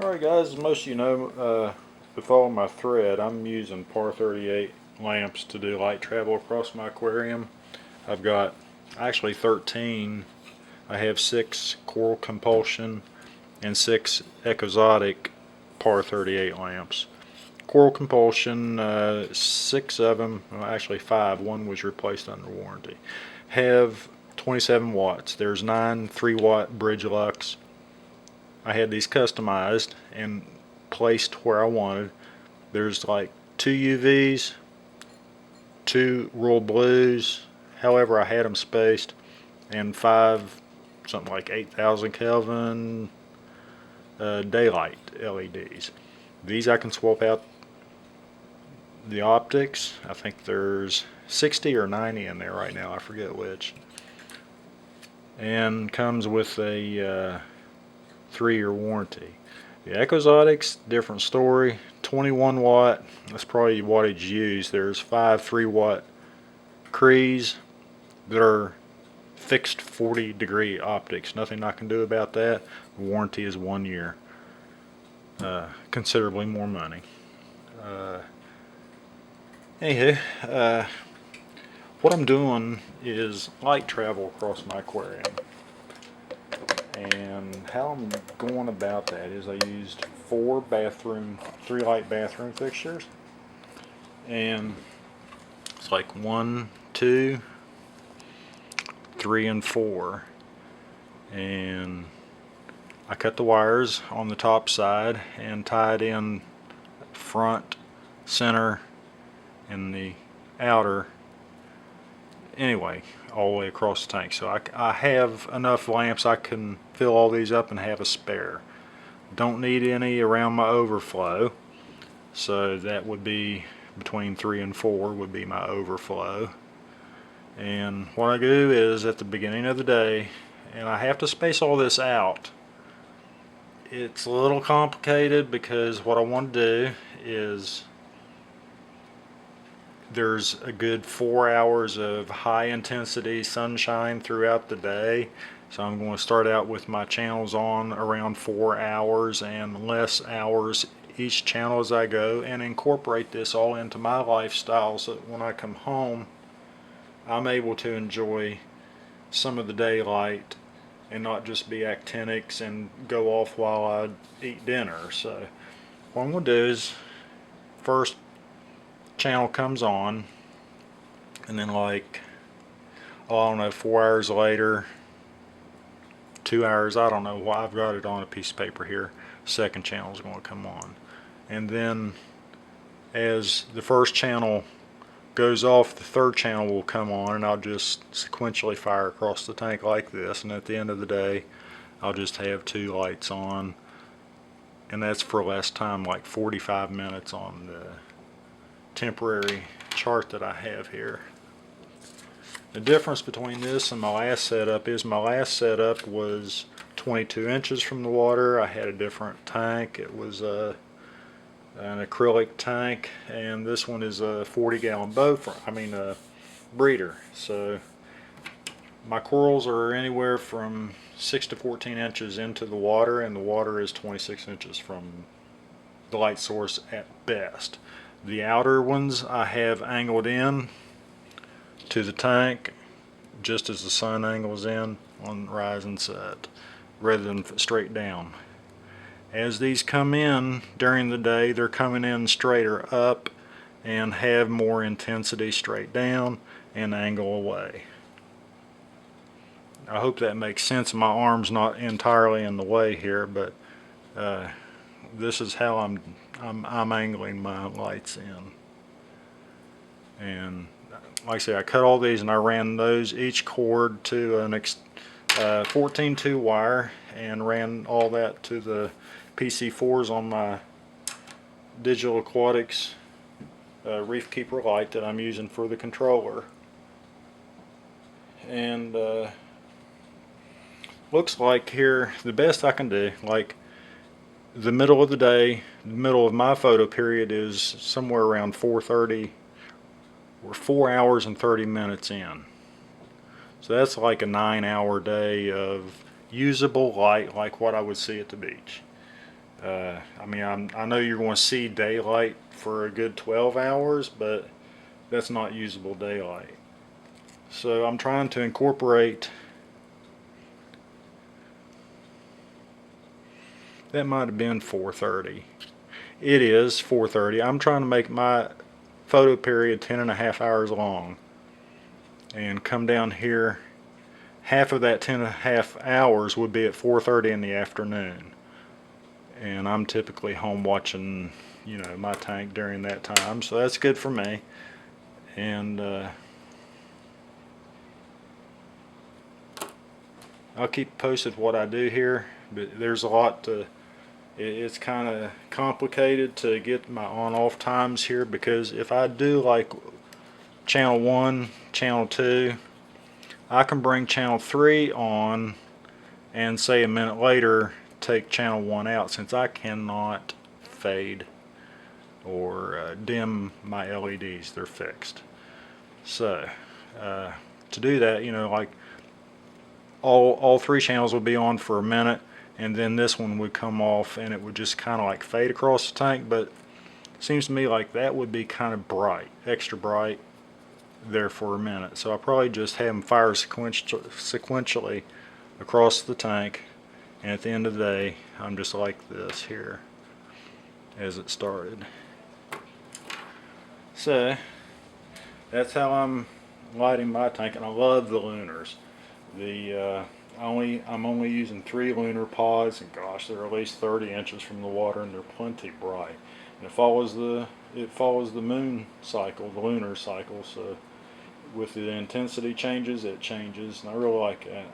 Alright guys, as most of you know, to follow my thread, I'm using par 38 lamps to do light travel across my aquarium. I've got actually 13. I have 6 coral compulsion and 6 exotic par 38 lamps. Coral compulsion, 6 of them, well, actually 5, one was replaced under warranty, have 27 watts. There's 9 3-watt bridge lux. I had these customized and placed where I wanted. There's like 2 UVs, 2 royal blues, however I had them spaced, and 5 something like 8,000 Kelvin daylight LEDs. These I can swap out the optics. I think there's 60 or 90 in there right now, I forget which, and comes with a 3-year warranty. The Exotics, different story. 21 watt, that's probably wattage used. There's 5 3-watt Crees that are fixed 40-degree optics. Nothing I can do about that. The warranty is 1 year. Considerably more money. Anywho, what I'm doing is light travel across my aquarium. And how I'm going about that is I used 3 light bathroom fixtures, and it's like 1, 2, 3, and 4, and I cut the wires on the top side and tied in front, center, and the outer, anyway, all the way across the tank. So I have enough lamps I can fill all these up and have a spare. Don't need any around my overflow, so that would be between 3 and 4 would be my overflow. And what I do is at the beginning of the day, and I have to space all this out. It's a little complicated because what I want to do is there's a good 4 hours of high intensity sunshine throughout the day, so I'm going to start out with my channels on around 4 hours and less hours each channel as I go, and incorporate this all into my lifestyle so that when I come home I'm able to enjoy some of the daylight and not just be actinics and go off while I eat dinner. So what I'm going to do is first channel comes on, and then like, oh, I don't know, 4 hours later, 2 hours, I don't know why, I've got it on a piece of paper here, second channel is going to come on. And then as the first channel goes off, the third channel will come on, and I'll just sequentially fire across the tank like this, and at the end of the day I'll just have 2 lights on, and that's for less time, like 45 minutes on the temporary chart that I have here. The difference between this and my last setup is my last setup was 22 inches from the water. I had a different tank. It was an acrylic tank, and this one is a 40-gallon breeder. So my corals are anywhere from 6 to 14 inches into the water, and the water is 26 inches from the light source at best. The outer ones I have angled in to the tank just as the sun angles in on rise and set, rather than straight down. As these come in during the day, they're coming in straighter up and have more intensity straight down and angle away. I hope that makes sense. My arm's not entirely in the way here, but this is how I'm angling my lights in. And like I say, I cut all these and I ran those each cord to an 14-2 wire, and ran all that to the PC4s on my Digital Aquatics Reef Keeper light that I'm using for the controller. And looks like here the best I can do, like the middle of the day, the middle of my photo period is somewhere around 4:30. We're 4 hours and 30 minutes in. So that's like a 9-hour day of usable light, like what I would see at the beach. I mean, I know you're going to see daylight for a good 12 hours, but that's not usable daylight. So I'm trying to incorporate, that might have been 4:30. It is 4:30. I'm trying to make my photo period 10.5 hours long and come down here. Half of that 10.5 hours would be at 4:30 in the afternoon. And I'm typically home watching, my tank during that time, so that's good for me. And I'll keep posted what I do here, but there's a lot to, it's kind of complicated to get my on-off times here, because if I do like channel 1, channel 2, I can bring channel 3 on and say a minute later take channel 1 out, since I cannot fade or dim my LEDs. They're fixed. So to do that, like all 3 channels would be on for a minute, and then this one would come off and it would just kind of like fade across the tank. But it seems to me like that would be kind of bright, extra bright there for a minute. So I'll probably just have them fire sequentially across the tank, and at the end of the day I'm just like this here as it started. So that's how I'm lighting my tank, and I love the lunars. I'm only using 3 lunar pods, and gosh, they're at least 30 inches from the water, and they're plenty bright. And it follows the moon cycle, the lunar cycle. So with the intensity changes, it changes, and I really like that.